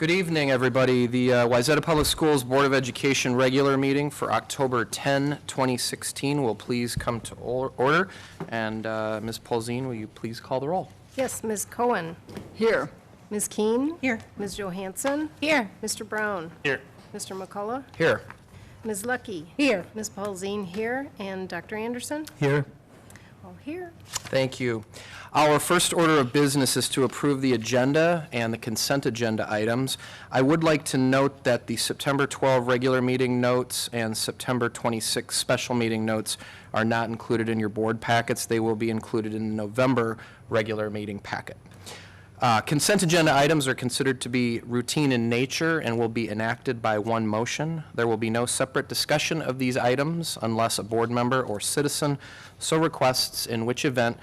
Good evening, everybody. The Wayzata Public Schools Board of Education regular meeting for October 10, 2016 will please come to order. And Ms. Polzine, will you please call the roll? Yes, Ms. Cohen. Here. Ms. Keene. Here. Ms. Johansson. Here. Mr. Brown. Here. Mr. McCullough. Here. Ms. Lucky. Here. Ms. Polzine here. And Dr. Anderson. Here. All here. Thank you. Our first order of business is to approve the agenda and the consent agenda items. I would like to note that the September 12 regular meeting notes and September 26 special meeting notes are not included in your board packets. They will be included in the November regular meeting packet. Consent agenda items are considered to be routine in nature and will be enacted by one motion. There will be no separate discussion of these items unless a board member or citizen so requests, in which event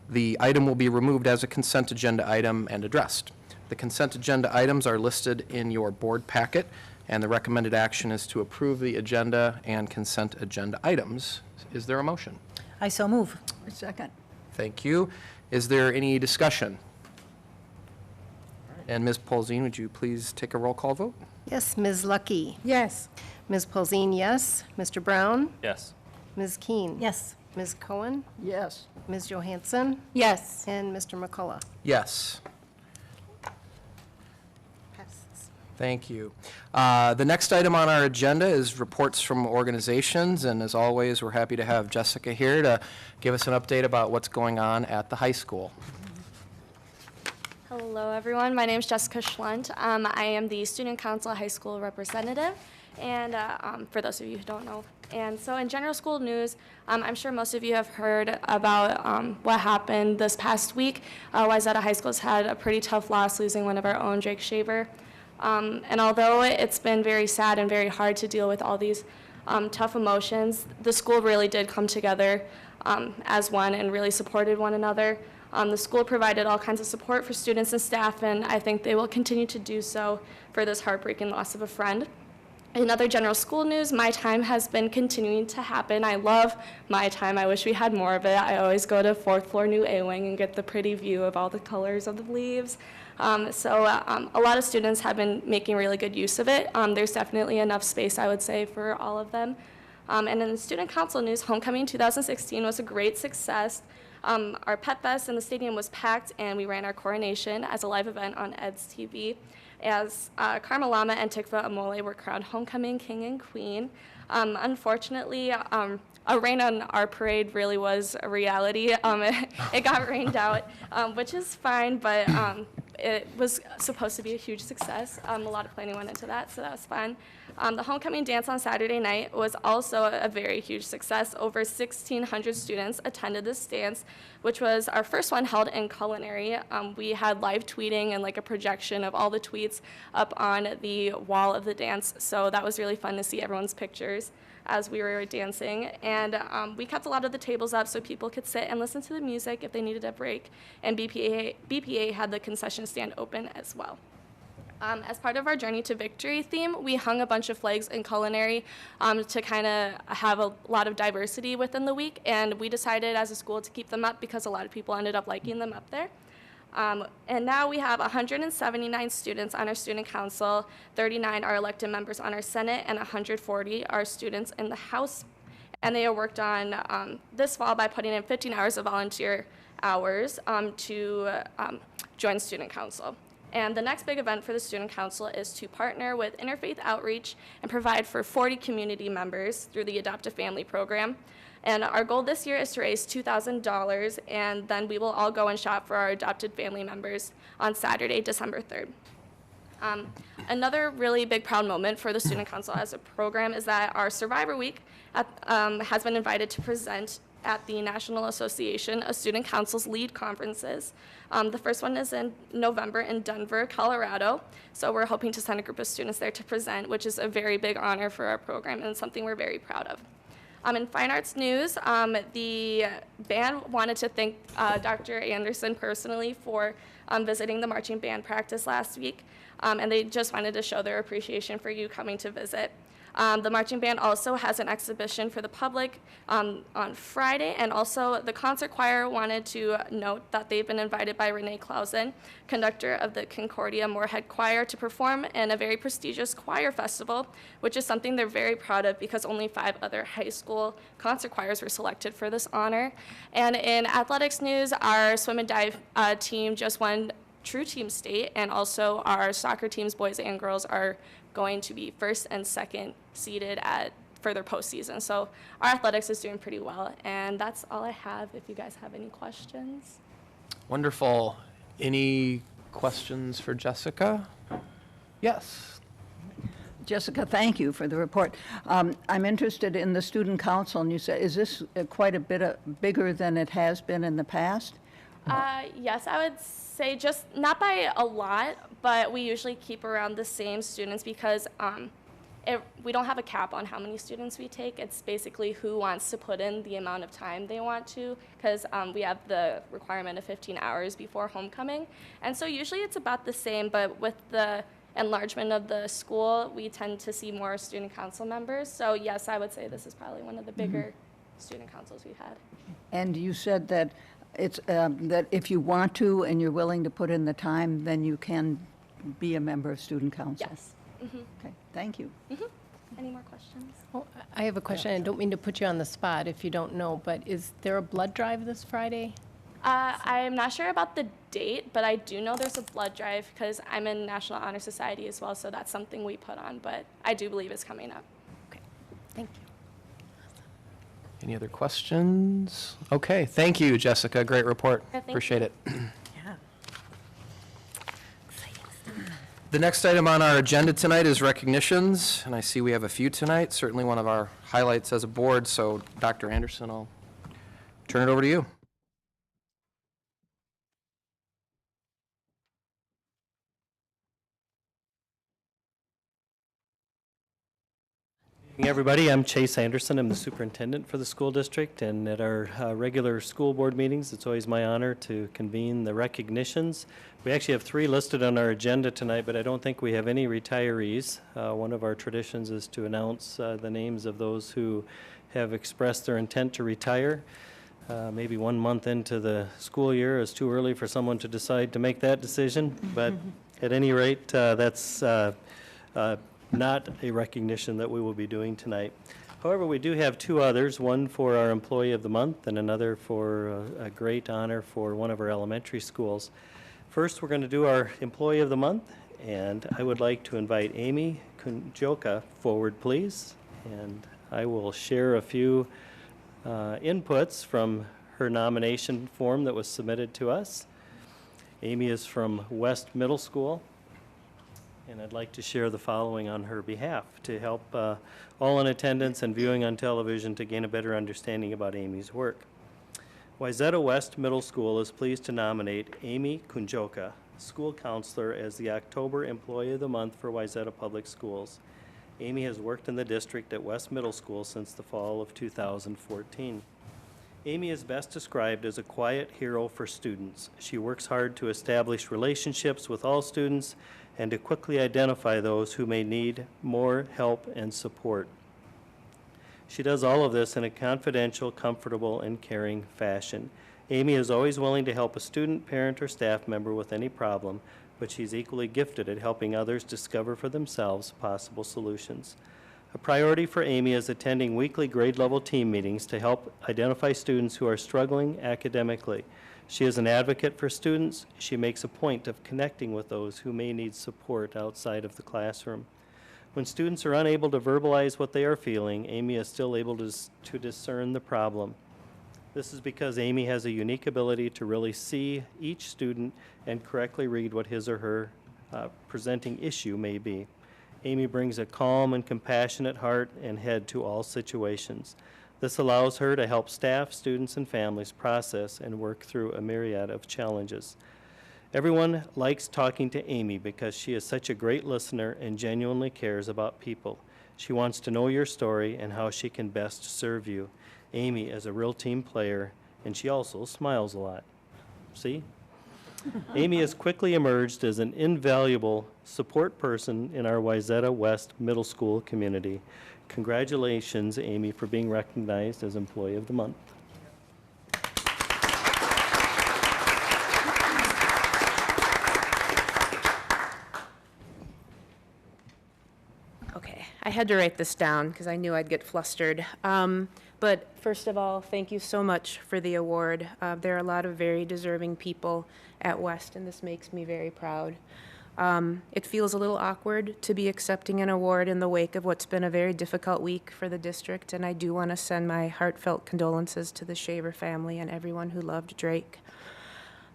the item will be removed as a consent agenda item and addressed. The consent agenda items are listed in your board packet, and the recommended action is to approve the agenda and consent agenda items. Is there a motion? I so move. Second. Thank you. Is there any discussion? And Ms. Polzine, would you please take a roll call vote? Yes, Ms. Lucky. Yes. Ms. Polzine, yes. Mr. Brown. Yes. Ms. Keene. Yes. Ms. Cohen. Yes. Ms. Johansson. Yes. And Mr. McCullough. Yes. Passes. Thank you. The next item on our agenda is reports from organizations, and as always, we're happy to have Jessica here to give us an update about what's going on at the high school. Hello, everyone. My name is Jessica Schlunt. I am the Student Council High School representative, and for those of you who don't know. And so in general school news, I'm sure most of you have heard about what happened this past week. Wayzata High School has had a pretty tough loss, losing one of our own, Drake Shaver. And although it's been very sad and very hard to deal with all these tough emotions, the school really did come together as one and really supported one another. The school provided all kinds of support for students and staff, and I think they will continue to do so for this heartbreaking loss of a friend. In other general school news, My Time has been continuing to happen. I love My Time. I wish we had more of it. I always go to 4th floor New A Wing and get the pretty view of all the colors of the leaves. So a lot of students have been making really good use of it. There's definitely enough space, I would say, for all of them. And in the Student Council news, Homecoming 2016 was a great success. Our Pet Fest in the stadium was packed, and we ran our coronation as a live event on EDS TV, as Karmalama and Tikva Amole were crowned Homecoming King and Queen. Unfortunately, a rain on our parade really was a reality. It got rained out, which is fine, but it was supposed to be a huge success. A lot of planning went into that, so that was fun. The homecoming dance on Saturday night was also a very huge success. Over 1,600 students attended this dance, which was our first one held in culinary. We had live tweeting and like a projection of all the tweets up on the wall of the dance, so that was really fun to see everyone's pictures as we were dancing. And we kept a lot of the tables up so people could sit and listen to the music if they needed a break, and BPA had the concession stand open as well. As part of our Journey to Victory theme, we hung a bunch of flags in culinary to kind of have a lot of diversity within the week, and we decided as a school to keep them up because a lot of people ended up liking them up there. And now we have 179 students on our student council, 39 are elected members on our Senate, and 140 are students in the House. And they are worked on this fall by putting in 15 hours of volunteer hours to join student council. And the next big event for the Student Council is to partner with Interfaith Outreach and provide for 40 community members through the Adopt a Family program. And our goal this year is to raise $2,000, and then we will all go and shop for our adopted family members on Saturday, December 3rd. Another really big proud moment for the Student Council as a program is that our Survivor Week has been invited to present at the National Association of Student Councils lead conferences. The first one is in November in Denver, Colorado. So we're hoping to send a group of students there to present, which is a very big honor for our program and something we're very proud of. In fine arts news, the band wanted to thank Dr. Anderson personally for visiting the marching band practice last week, and they just wanted to show their appreciation for you coming to visit. The marching band also has an exhibition for the public on Friday, and also the concert choir wanted to note that they've been invited by Renee Clausen, conductor of the Concordia Moorhead Choir, to perform in a very prestigious choir festival, which is something they're very proud of because only 5 other high school concert choirs were selected for this honor. And in athletics news, our swim and dive team just won True Team State, and also our soccer teams, boys and girls, are going to be first and second seeded at further postseason. So our athletics is doing pretty well, and that's all I have if you guys have any questions. Wonderful. Any questions for Jessica? Yes. Jessica, thank you for the report. I'm interested in the student council, and you said, is this quite a bit bigger than it has been in the past? Yes, I would say just not by a lot, but we usually keep around the same students because we don't have a cap on how many students we take. It's basically who wants to put in the amount of time they want to, because we have the requirement of 15 hours before homecoming. And so usually it's about the same, but with the enlargement of the school, we tend to see more student council members. So yes, I would say this is probably one of the bigger student councils we've had. And you said that it's that if you want to and you're willing to put in the time, then you can be a member of student council. Yes. Okay, thank you. Any more questions? Well, I have a question. I don't mean to put you on the spot if you don't know, but is there a blood drive this Friday? I'm not sure about the date, but I do know there's a blood drive because I'm in National Honor Society as well, so that's something we put on, but I do believe it's coming up. Okay, thank you. Any other questions? Okay, thank you, Jessica. Great report. Yeah, thank Appreciate it. Yeah. The next item on our agenda tonight is recognitions, and I see we have a few tonight, certainly one of our highlights as a board, so Dr. Anderson, I'll turn it over to you. Good evening, everybody. I'm Chase Anderson. I'm the superintendent for the school district, and at our regular school board meetings, it's always my honor to convene the recognitions. We actually have 3 listed on our agenda tonight, but I don't think we have any retirees. One of our traditions is to announce the names of those who have expressed their intent to retire. Maybe 1 month into the school year is too early for someone to decide to make that decision, but at any rate, that's not a recognition that we will be doing tonight. However, we do have 2 others, one for our Employee of the Month and another for a great honor for one of our elementary schools. First, we're going to do our Employee of the Month, and I would like to invite Amy Kunjoka forward, please. And I will share a few inputs from her nomination form that was submitted to us. Amy is from West Middle School, and I'd like to share the following on her behalf to help all in attendance and viewing on television to gain a better understanding about Amy's work. Wayzata West Middle School is pleased to nominate Amy Kunjoka, school counselor, as the October Employee of the Month for Wayzata Public Schools. Amy has worked in the district at West Middle School since the fall of 2014. Amy is best described as a quiet hero for students. She works hard to establish relationships with all students and to quickly identify those who may need more help and support. She does all of this in a confidential, comfortable, and caring fashion. Amy is always willing to help a student, parent, or staff member with any problem, but she's equally gifted at helping others discover for themselves possible solutions. A priority for Amy is attending weekly grade-level team meetings to help identify students who are struggling academically. She is an advocate for students. She makes a point of connecting with those who may need support outside of the classroom. When students are unable to verbalize what they are feeling, Amy is still able to discern the problem. This is because Amy has a unique ability to really see each student and correctly read what his or her presenting issue may be. Amy brings a calm and compassionate heart and head to all situations. This allows her to help staff, students, and families process and work through a myriad of challenges. Everyone likes talking to Amy because she is such a great listener and genuinely cares about people. She wants to know your story and how she can best serve you. Amy is a real team player, and she also smiles a lot. See? Amy has quickly emerged as an invaluable support person in our Wayzata West Middle School community. Congratulations, Amy, for being recognized as Employee of the Month. Okay, I had to write this down because I knew I'd get flustered. But first of all, thank you so much for the award. There are a lot of very deserving people at West, and this makes me very proud. It feels a little awkward to be accepting an award in the wake of what's been a very difficult week for the district, and I do want to send my heartfelt condolences to the Shaver family and everyone who loved Drake.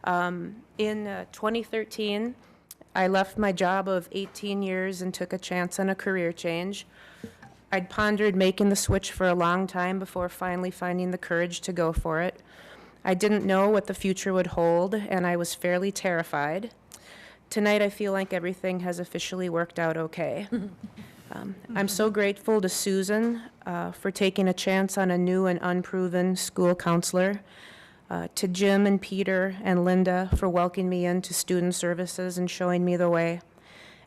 In 2013, I left my job of 18 years and took a chance on a career change. I'd pondered making the switch for a long time before finally finding the courage to go for it. I didn't know what the future would hold, and I was fairly terrified. Tonight, I feel like everything has officially worked out okay. I'm so grateful to Susan for taking a chance on a new and unproven school counselor, to Jim and Peter and Linda for welcoming me into student services and showing me the way,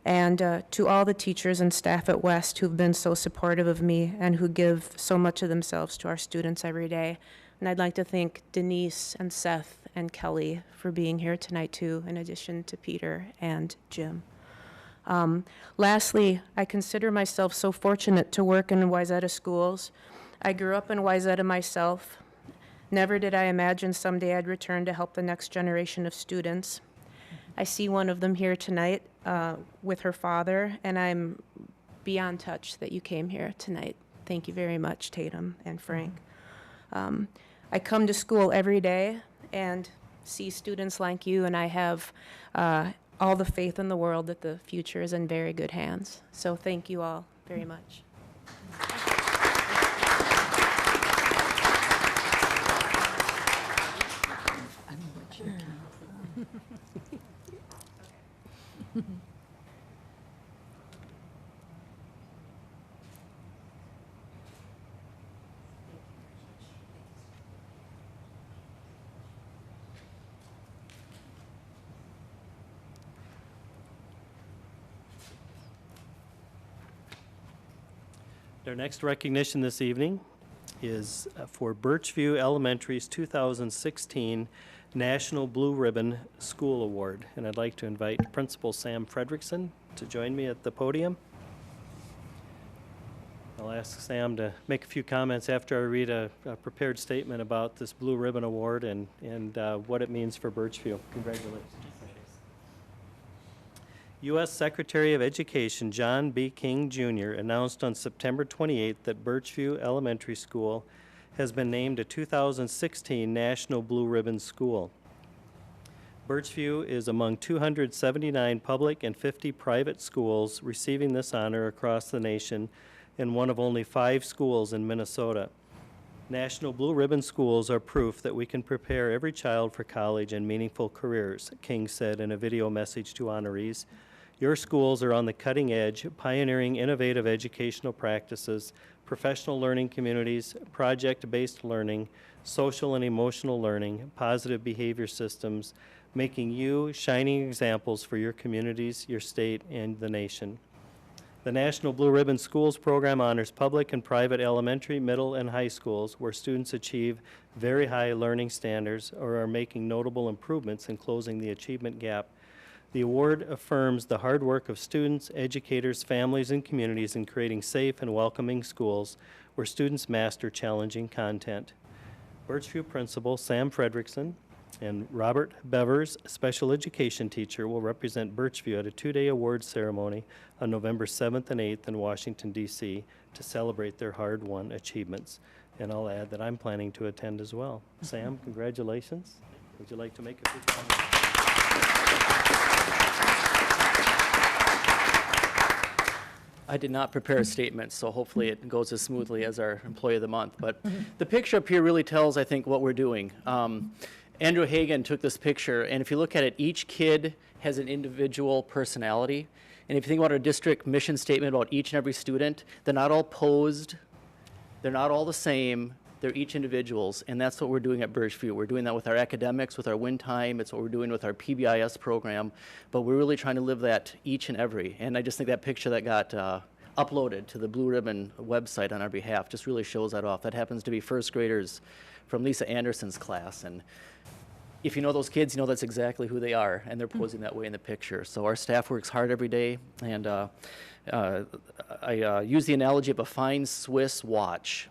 and to all the teachers and staff at West who've been so supportive of me and who give so much of themselves to our students every day. And I'd like to thank Denise and Seth and Kelly for being here tonight too, in addition to Peter and Jim. Lastly, I consider myself so fortunate to work in Wayzata schools. I grew up in Wayzata myself. Never did I imagine someday I'd return to help the next generation of students. I see one of them here tonight with her father, and I'm beyond touched that you came here tonight. Thank you very much, Tatum and Frank. I come to school every day and see students like you, and I have all the faith in the world that the future is in very good hands. So thank you all very much. Our next recognition this evening is for Birchview Elementary's 2016 National Blue Ribbon School Award. And I'd like to invite Principal Sam Fredrickson to join me at the podium. I'll ask Sam to make a few comments after I read a prepared statement about this Blue Ribbon Award and what it means for Birchview. Congratulations. U.S. Secretary of Education John B. King, Jr. announced on September 28th that Birchview Elementary School has been named a 2016 National Blue Ribbon School. Birchview is among 279 public and 50 private schools receiving this honor across the nation, and one of only 5 schools in Minnesota. National Blue Ribbon schools are proof that we can prepare every child for college and meaningful careers, King said in a video message to honorees. Your schools are on the cutting edge, pioneering innovative educational practices, professional learning communities, project-based learning, social and emotional learning, positive behavior systems, making you shining examples for your communities, your state, and the nation. The National Blue Ribbon Schools program honors public and private elementary, middle, and high schools where students achieve very high learning standards or are making notable improvements in closing the achievement gap. The award affirms the hard work of students, educators, families, and communities in creating safe and welcoming schools where students master challenging content. Birchview Principal Sam Fredrickson and Robert Bevers, special education teacher, will represent Birchview at a 2-day awards ceremony on November 7th and 8th in Washington, D.C. to celebrate their hard-won achievements. And I'll add that I'm planning to attend as well. Sam, congratulations. Would you like to make a few comments? I did not prepare a statement, so hopefully it goes as smoothly as our Employee of the Month. But the picture up here really tells, I think, what we're doing. Andrew Hagan took this picture, and if you look at it, each kid has an individual personality. And if you think about our district mission statement about each and every student, they're not all posed, they're not all the same, They're each individuals, and that's what we're doing at Birchview. We're doing that with our academics, with our win time. It's what we're doing with our PBIS program, but we're really trying to live that each and every. And I just think that picture that got uploaded to the Blue Ribbon website on our behalf just really shows that off. That happens to be first graders from Lisa Anderson's class, and if you know those kids, you know that's exactly who they are, and they're posing that way in the picture. So our staff works hard every day, and I use the analogy of a fine Swiss watch,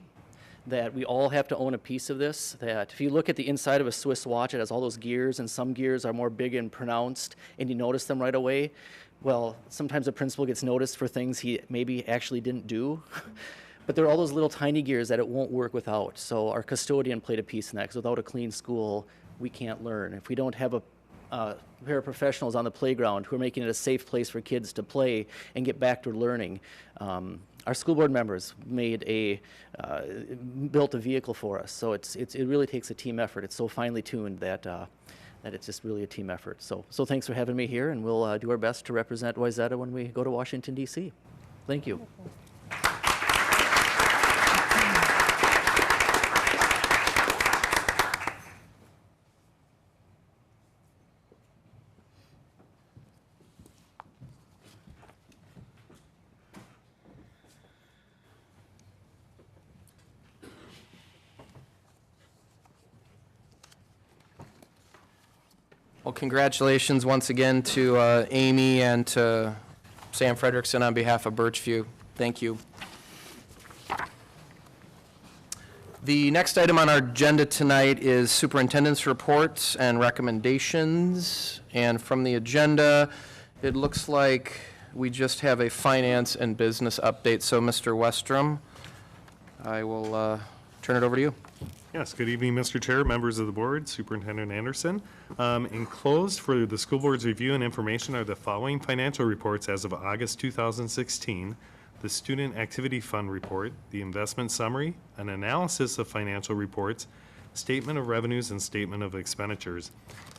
that we all have to own a piece of this, that if you look at the inside of a Swiss watch, it has all those gears, and some gears are more big and pronounced, and you notice them right away. Well, sometimes a principal gets noticed for things he maybe actually didn't do. But there are all those little tiny gears that it won't work without. So our custodian played a piece in that, because without a clean school, we can't learn. If we don't have a paraprofessionals on the playground who are making it a safe place for kids to play and get back to learning, our school board members built a vehicle for us. So it really takes a team effort. It's so finely tuned that it's just really a team effort. So thanks for having me here, and we'll do our best to represent Wayzata when we go to Washington, D.C. Thank you. Well, congratulations once again to Amy and to Sam Frederickson on behalf of Birchview. Thank you. The next item on our agenda tonight is Superintendents Reports and Recommendations. And from the agenda, it looks like we just have a finance and business update. So, Mr. Westrom, I will turn it over to you. Yes, good evening, Mr. Chair, members of the board, Superintendent Anderson. Enclosed for the school board's review and information are the following financial reports as of August 2016, the Student Activity Fund Report, the investment summary, an analysis of financial reports, statement of revenues, and statement of expenditures.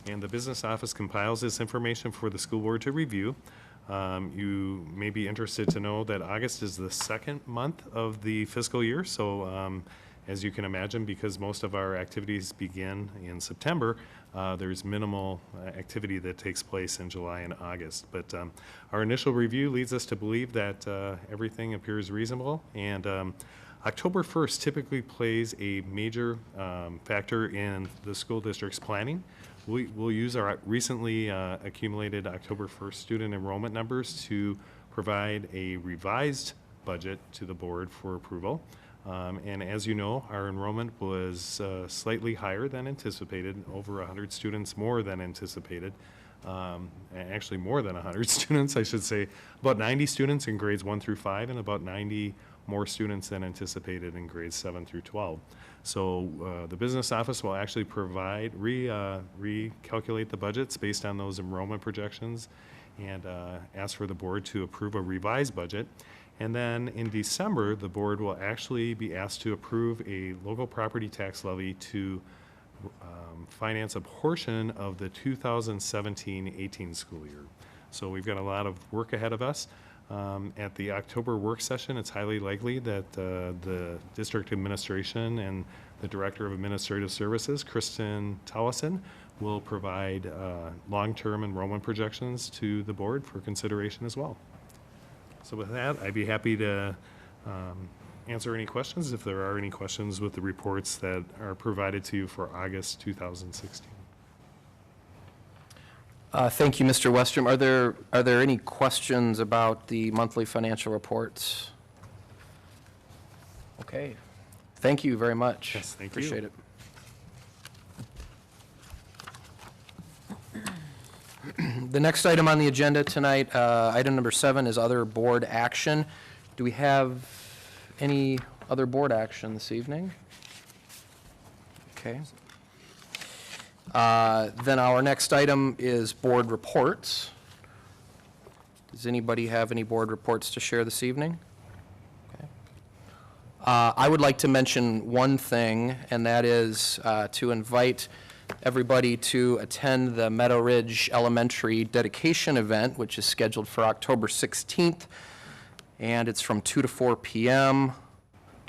And the business office compiles this information for the school board to review. You may be interested to know that August is the second month of the fiscal year, so as you can imagine, because most of our activities begin in September, there's minimal activity that takes place in July and August. But our initial review leads us to believe that everything appears reasonable. And October 1st typically plays a major factor in the school district's planning. We'll use our recently accumulated October 1st student enrollment numbers to provide a revised budget to the board for approval. And as you know, our enrollment was slightly higher than anticipated, over 100 students more than anticipated. Actually more than 100 students, I should say. About 90 students in grades 1 through 5 and about 90 more students than anticipated in grades 7 through 12. So the business office will actually provide, recalculate the budgets based on those enrollment projections and ask for the board to approve a revised budget. And then in December, the board will actually be asked to approve a local property tax levy to finance a portion of the 2017-18 school year. So we've got a lot of work ahead of us. At the October work session, it's highly likely that the district administration and the Director of Administrative Services, Kristen Nordstrom, will provide long-term enrollment projections to the board for consideration as well. So with that, I'd be happy to answer any questions if there are any questions with the reports that are provided to you for August 2016. Thank you, Mr. Westrom. Are there any questions about the monthly financial reports? Okay. Thank you very much. Yes, thank you. Appreciate it. The next item on the agenda tonight, item number 7, is other board action. Do we have any other board action this evening? Okay. Then our next item is board reports. Does anybody have any board reports to share this evening? Okay. I would like to mention one thing, and that is to invite everybody to attend the Meadow Ridge Elementary dedication event, which is scheduled for October 16th, and it's from 2 to 4 p.m.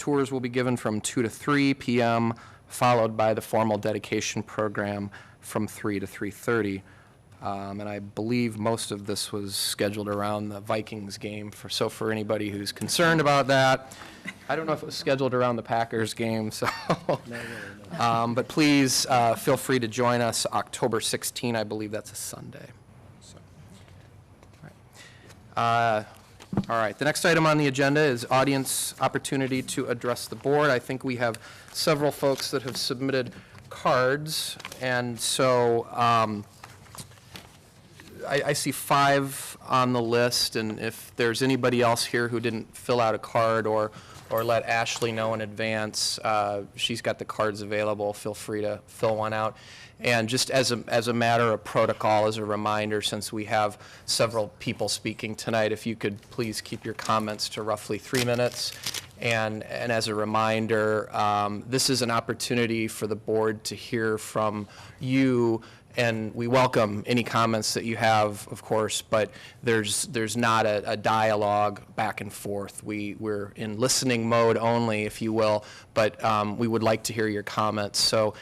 Tours will be given from 2 to 3 p.m., followed by the formal dedication program from 3 to 3:30. And I believe most of this was scheduled around the Vikings game. So for anybody who's concerned about that, I don't know if it was scheduled around the Packers game, so. But please feel free to join us October 16, I believe that's a Sunday. So, all right, the next item on the agenda is audience opportunity to address the board. I think we have several folks that have submitted cards, and so I see 5 on the list, and if there's anybody else here who didn't fill out a card or let Ashley know in advance, she's got the cards available, feel free to fill one out. And just as a matter of protocol, as a reminder, since we have several people speaking tonight, if you could please keep your comments to roughly 3 minutes. And as a reminder, this is an opportunity for the board to hear from you, and we welcome any comments that you have, of course, but there's not a dialogue back and forth. We're in listening mode only, if you will, but we would like to hear your comments. So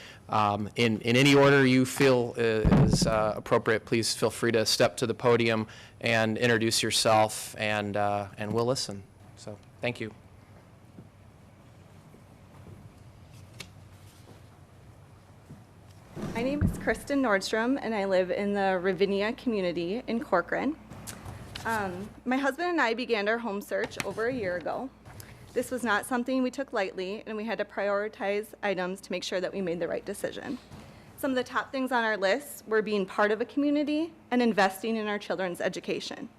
in any order you feel is appropriate, please feel free to step to the podium and introduce yourself, and we'll listen. So thank you. My name is Kristen Nordstrom, and I live in the Ravinia community in Corcoran. My husband and I began our home search over a year ago. This was not something we took lightly, and we had to prioritize items to make sure that we made the right decision. Some of the top things on our list were being part of a community and investing in our children's education.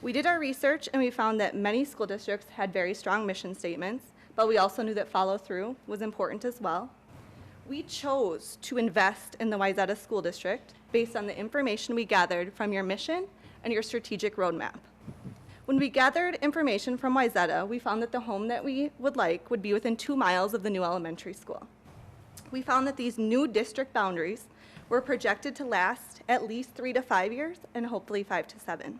We did our research, and we found that many school districts had very strong mission statements, but we also knew that follow-through was important as well. We chose to invest in the Wayzata School District based on the information we gathered from your mission and your strategic roadmap. When we gathered information from Wayzata, we found that the home that we would like would be within 2 miles of the new elementary school. We found that these new district boundaries were projected to last at least 3 to 5 years and hopefully 5 to 7.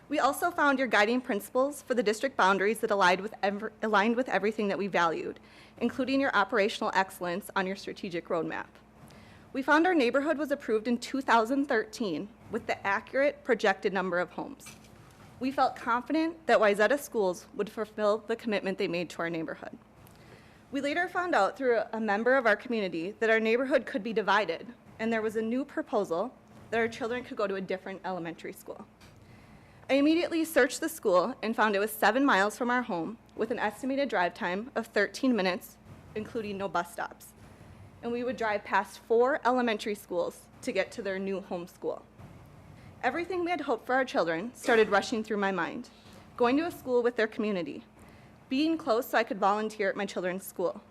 We also found your guiding principles for the district boundaries that aligned with everything that we valued, including your operational excellence on your strategic roadmap. We found our neighborhood was approved in 2013 with the accurate projected number of homes. We felt confident that Wayzata Schools would fulfill the commitment they made to our neighborhood. We later found out through a member of our community that our neighborhood could be divided, and there was a new proposal that our children could go to a different elementary school. I immediately searched the school and found it was 7 miles from our home with an estimated drive time of 13 minutes, including no bus stops. And we would drive past 4 elementary schools to get to their new home school. Everything we had hoped for our children started rushing through my mind. Going to a school with their community, being close so I could volunteer at my children's school,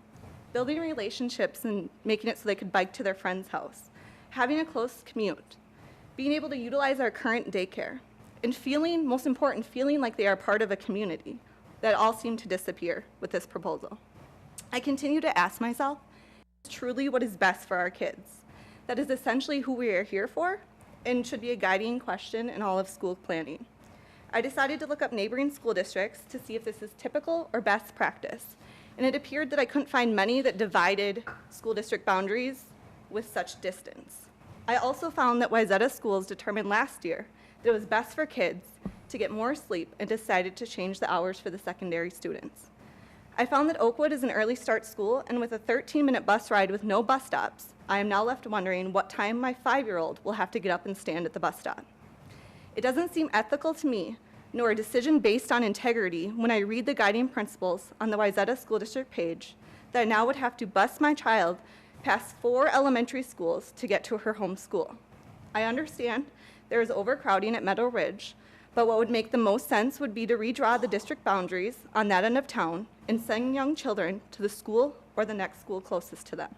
building relationships and making it so they could bike to their friend's house, having a close commute, being able to utilize our current daycare, and feeling, most important, feeling like they are part of a community. That all seemed to disappear with this proposal. I continue to ask myself, is truly what is best for our kids? That is essentially who we are here for and should be a guiding question in all of school planning. I decided to look up neighboring school districts to see if this is typical or best practice, and it appeared that I couldn't find many that divided school district boundaries with such distance. I also found that Wayzata Schools determined last year that it was best for kids to get more sleep and decided to change the hours for the secondary students. I found that Oakwood is an early start school, and with a 13-minute bus ride with no bus stops, I am now left wondering what time my 5-year-old will have to get up and stand at the bus stop. It doesn't seem ethical to me, nor a decision based on integrity when I read the guiding principles on the Wayzata School District page that I now would have to bus my child past 4 elementary schools to get to her home school. I understand there is overcrowding at Meadow Ridge, but what would make the most sense would be to redraw the district boundaries on that end of town and send young children to the school or the next school closest to them.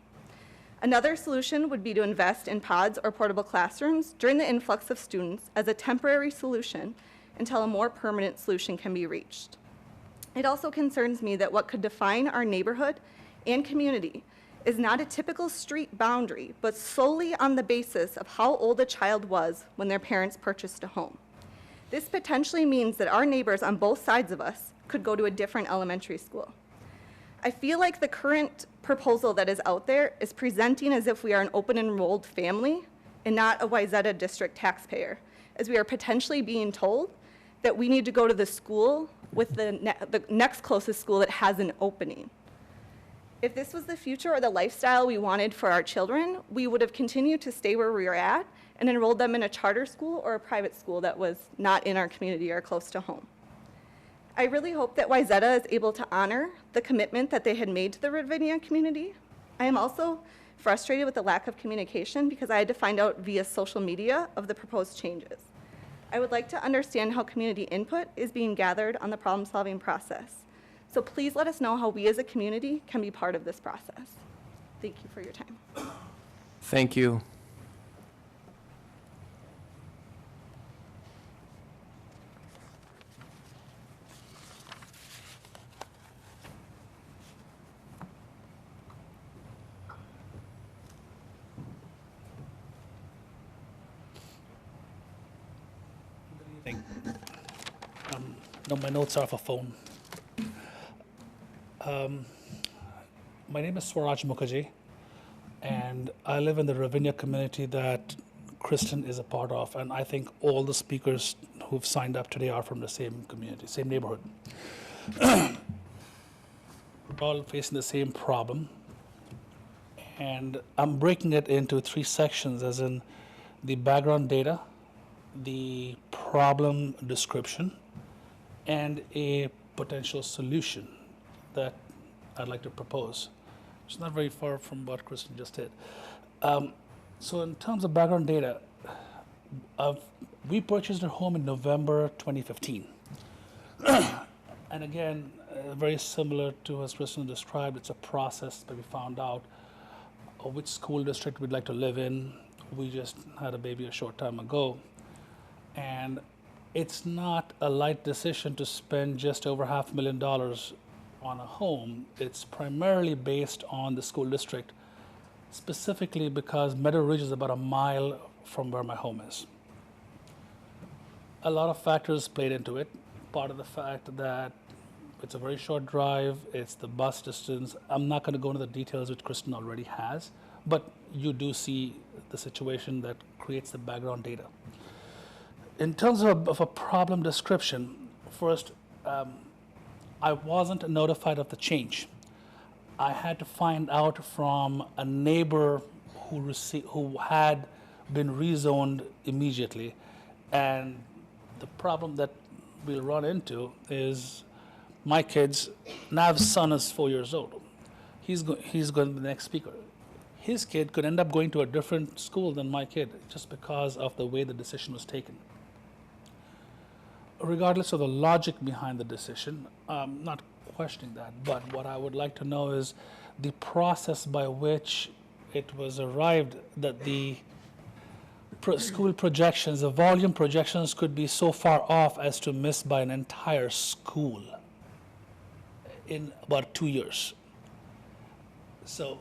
Another solution would be to invest in pods or portable classrooms during the influx of students as a temporary solution until a more permanent solution can be reached. It also concerns me that what could define our neighborhood and community is not a typical street boundary, but solely on the basis of how old a child was when their parents purchased a home. This potentially means that our neighbors on both sides of us could go to a different elementary school. I feel like the current proposal that is out there is presenting as if we are an open enrolled family and not a Wayzata district taxpayer, as we are potentially being told that we need to go to the school with the next closest school that has an opening. If this was the future or the lifestyle we wanted for our children, we would have continued to stay where we were at and enrolled them in a charter school or a private school that was not in our community or close to home. I really hope that Wayzata is able to honor the commitment that they had made to the Ravinia community. I am also frustrated with the lack of communication because I had to find out via social media of the proposed changes. I would like to understand how community input is being gathered on the problem-solving process. So please let us know how we as a community can be part of this process. Thank you for your time. Thank you. No, my notes are off a phone. My name is Suraj Mukherjee, and I live in the Ravinia community that Kristen is a part of, and I think all the speakers who've signed up today are from the same community, same neighborhood. We're all facing the same problem, and I'm breaking it into 3 sections, as in the background data, the problem description, and a potential solution that I'd like to propose. It's not very far from what Kristen just did. So in terms of background data, we purchased our home in November 2015. And again, very similar to as Kristen described, it's a process that we found out which school district we'd like to live in. We just had a baby a short time ago. And it's not a light decision to spend just over $500,000 on a home. It's primarily based on the school district, specifically because Meadow Ridge is about a mile from where my home is. A lot of factors played into it. Part of the fact that it's a very short drive, it's the bus distance. I'm not going to go into the details, which Kristen already has, but you do see the situation that creates the background data. In terms of a problem description, first, I wasn't notified of the change. I had to find out from a neighbor who had been rezoned immediately. And the problem that we'll run into is my kids, Nav's son is 4 years old. He's going to be the next speaker. His kid could end up going to a different school than my kid just because of the way the decision was taken. Regardless of the logic behind the decision, I'm not questioning that, but what I would like to know is the process by which it was arrived that the school projections, the volume projections could be so far off as to miss by an entire school in about 2 years. So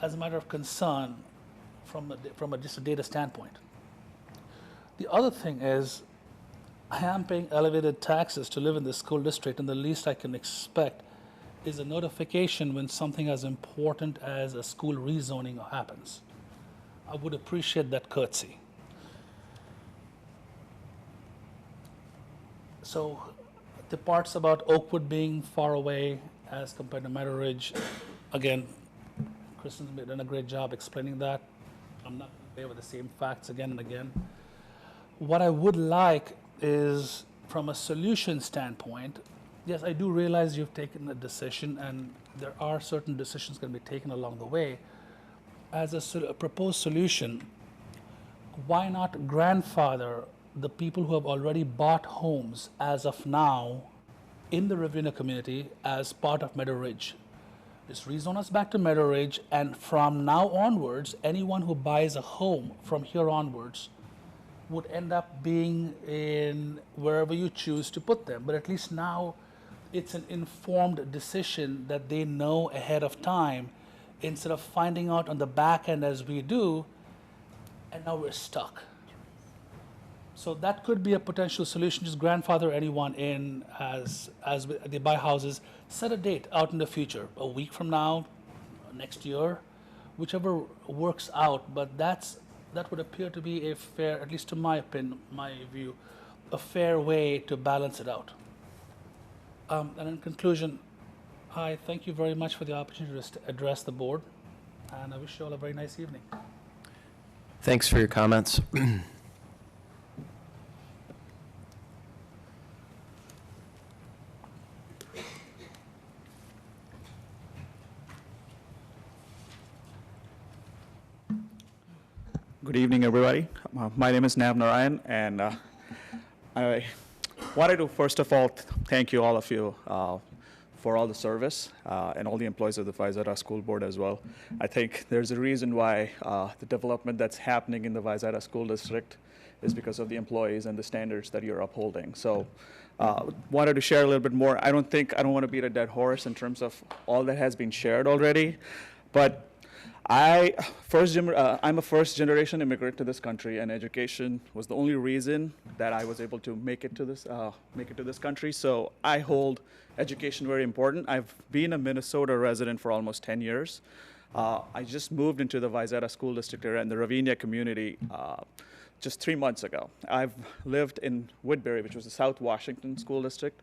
as a matter of concern from just a data standpoint. The other thing is, I am paying elevated taxes to live in this school district, and the least I can expect is a notification when something as important as a school rezoning happens. I would appreciate that courtesy. So the parts about Oakwood being far away as compared to Meadow Ridge, again, Kristen's done a great job explaining that. I'm not going to play with the same facts again and again. What I would like is, from a solution standpoint, yes, I do realize you've taken a decision, and there are certain decisions going to be taken along the way. As a proposed solution, why not grandfather the people who have already bought homes as of now in the Ravinia community as part of Meadow Ridge? Just rezone us back to Meadow Ridge, and from now onwards, anyone who buys a home from here onwards would end up being in wherever you choose to put them. But at least now it's an informed decision that they know ahead of time, instead of finding out on the back end as we do, and now we're stuck. So that could be a potential solution, just grandfather anyone in as they buy houses, set a date out in the future, a week from now, next year, whichever works out, but that would appear to be a fair, at least to my opinion, my view, a fair way to balance it out. And in conclusion, I thank you very much for the opportunity to address the board, and I wish you all a very nice evening. Thanks for your comments. Good evening, everybody. My name is Navin Ryan, and I wanted to first of all thank you, all of you, for all the service and all the employees of the Wayzata School Board as well. I think there's a reason why the development that's happening in the Wayzata School District is because of the employees and the standards that you're upholding. So wanted to share a little bit more. I don't want to beat a dead horse in terms of all that has been shared already, but I'm a first-generation immigrant to this country, and education was the only reason that I was able to make it to this country. So I hold education very important. I've been a Minnesota resident for almost 10 years. I just moved into the Wayzata School District area in the Ravinia community just 3 months ago. I've lived in Woodbury, which was the South Washington School District.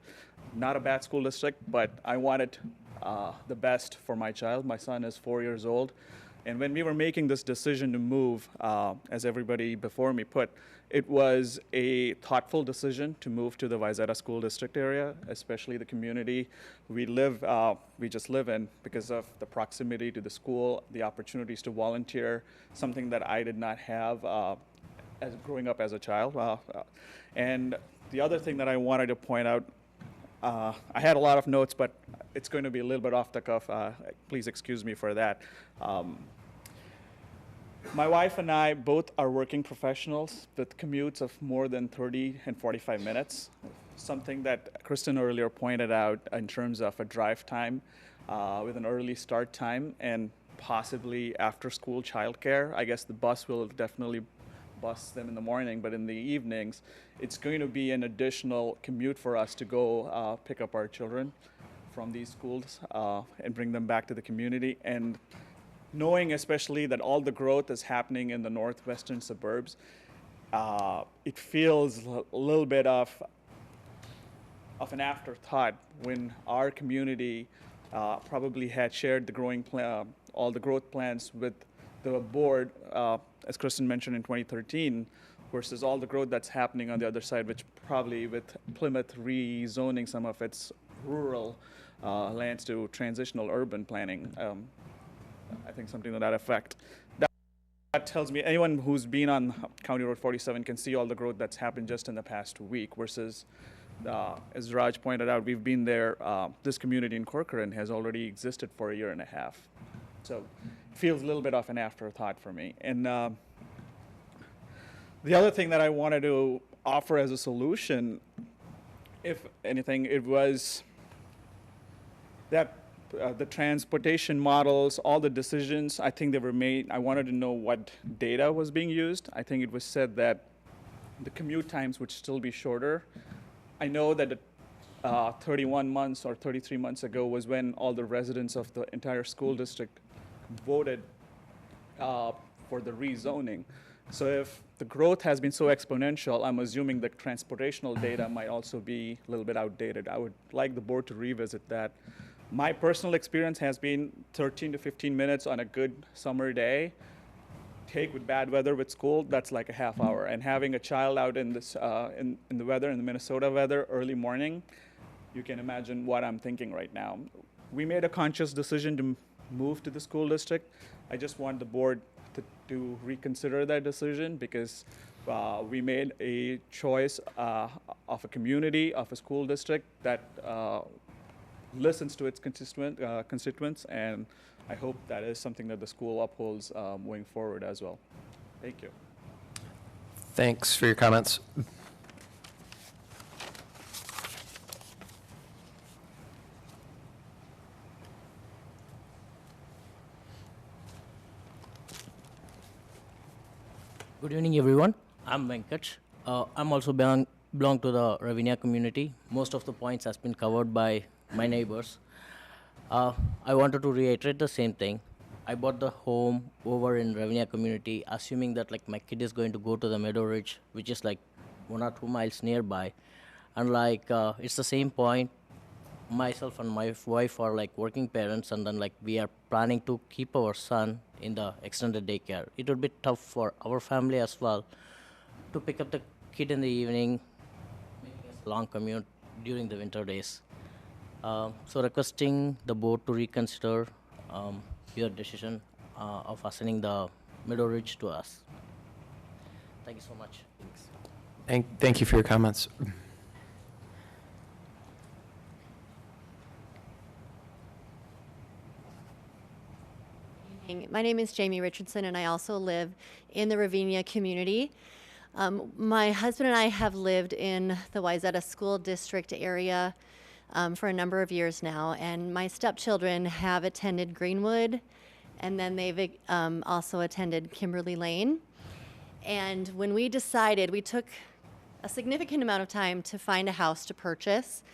Not a bad school district, but I wanted the best for my child. My son is 4 years old. And when we were making this decision to move, as everybody before me put, it was a thoughtful decision to move to the Wayzata School District area, especially the community we just live in, because of the proximity to the school, the opportunities to volunteer, something that I did not have as growing up as a child. And the other thing that I wanted to point out, I had a lot of notes, but it's going to be a little bit off the cuff. Please excuse me for that. My wife and I both are working professionals with commutes of more than 30 and 45 minutes, something that Kristen earlier pointed out in terms of a drive time with an early start time and possibly after-school childcare. I guess the bus will definitely bus them in the morning, but in the evenings, it's going to be an additional commute for us to go pick up our children from these schools and bring them back to the community. And knowing especially that all the growth is happening in the northwestern suburbs, it feels a little bit of an afterthought when our community probably had shared the all the growth plans with the board, as Kristen mentioned, in 2013, versus all the growth that's happening on the other side, which probably with Plymouth rezoning some of its rural lands to transitional urban planning. I think something to that effect. That tells me anyone who's been on County Road 47 can see all the growth that's happened just in the past week versus, as Raj pointed out, we've been there, this community in Corcoran has already existed for 1.5 years. So it feels a little bit of an afterthought for me. And the other thing that I wanted to offer as a solution, if anything, it was that the transportation models, all the decisions, I think they were made. I wanted to know what data was being used. I think it was said that the commute times would still be shorter. I know that 31 months or 33 months ago was when all the residents of the entire school district voted for the rezoning. So if the growth has been so exponential, I'm assuming the transportational data might also be a little bit outdated. I would like the board to revisit that. My personal experience has been 13 to 15 minutes on a good summer day. Take with bad weather with school, that's like a half hour. And having a child out in this in the weather, in the Minnesota weather, early morning, you can imagine what I'm thinking right now. We made a conscious decision to move to the school district. I just want the board to reconsider that decision because we made a choice of a community, of a school district that listens to its constituents, and I hope that is something that the school upholds going forward as well. Thank you. Thanks for your comments. Good evening, everyone. I'm Venkat. I'm also belong to the Ravinia community. Most of the points has been covered by my neighbors. I wanted to reiterate the same thing. I bought the home over in Ravinia community, assuming that like my kid is going to go to the Meadow Ridge, which is like 1 or 2 miles nearby, and like it's the same point. Myself and my wife are like working parents, and then like we are planning to keep our son in the extended daycare. It would be tough for our family as well to pick up the kid in the evening, making a long commute during the winter days. So requesting the board to reconsider your decision of assigning the Meadow Ridge to us. Thank you so much. Thank you for your comments. My name is Jamie Richardson, and I also live in the Ravinia community. My husband and I have lived in the Wayzata School District area for a number of years now, and my stepchildren have attended Greenwood, and then they've also attended Kimberly Lane. And when we decided, we took a significant amount of time to find a house to purchase.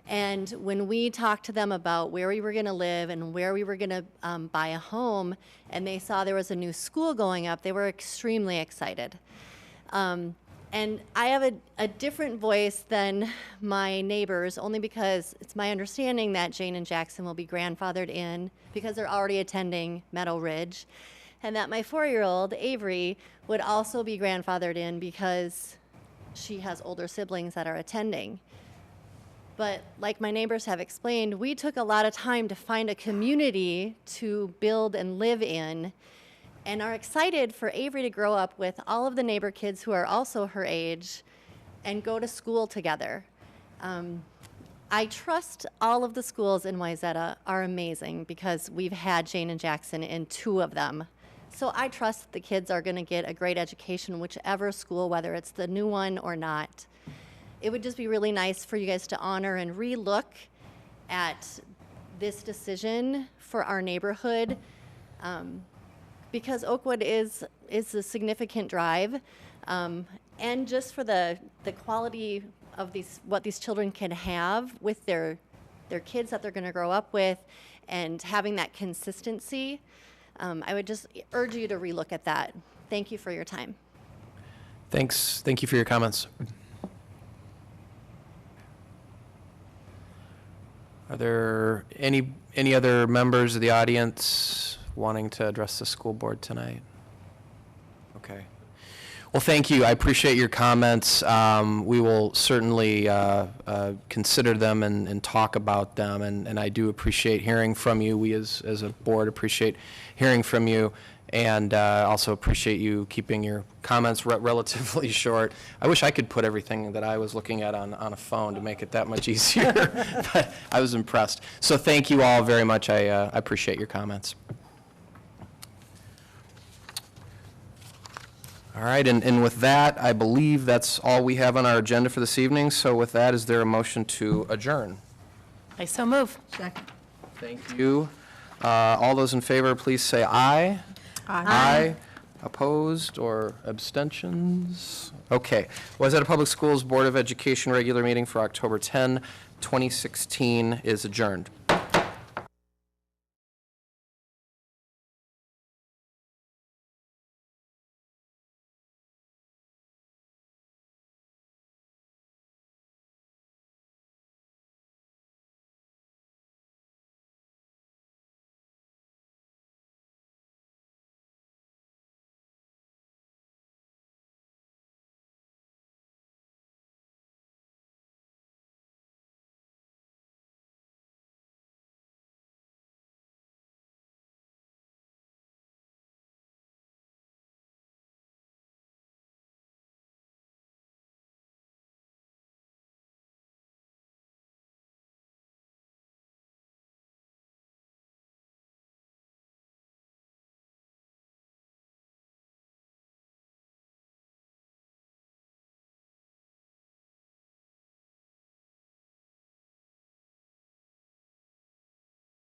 And when we talked to them about where we were going to live and where we were going to buy a home, and they saw there was a new school going up, they were extremely excited. And I have a different voice than my neighbors, only because it's my understanding that Jane and Jackson will be grandfathered in because they're already attending Meadow Ridge, and that my 4-year-old, Avery, would also be grandfathered in because she has older siblings that are attending. But like my neighbors have explained, we took a lot of time to find a community to build and live in, and are excited for Avery to grow up with all of the neighbor kids who are also her age and go to school together. I trust all of the schools in Wayzata are amazing because we've had Jane and Jackson in 2 of them. So I trust that the kids are going to get a great education, whichever school, whether it's the new one or not. It would just be really nice for you guys to honor and re-look at this decision for our neighborhood, because Oakwood is a significant drive, and just for the quality of what these children can have with their kids that they're going to grow up with, and having that consistency. I would just urge you to relook at that. Thank you for your time. Thanks. Thank you for your comments. Are there any other members of the audience wanting to address the school board tonight? Okay. Well, thank you. I appreciate your comments. We will certainly consider them and talk about them, and I do appreciate hearing from you. We as a board appreciate hearing from you, and also appreciate you keeping your comments relatively short. I wish I could put everything that I was looking at on a phone to make it that much easier, but I was impressed. So thank you all very much. I appreciate your comments. All right, and with that, I believe that's all we have on our agenda for this evening. So with that, is there a motion to adjourn? I so move. Second. Thank you. All those in favor, please say aye. Aye. Opposed or abstentions? Okay. Wayzata Public Schools Board of Education regular meeting for October 10, 2016 is adjourned.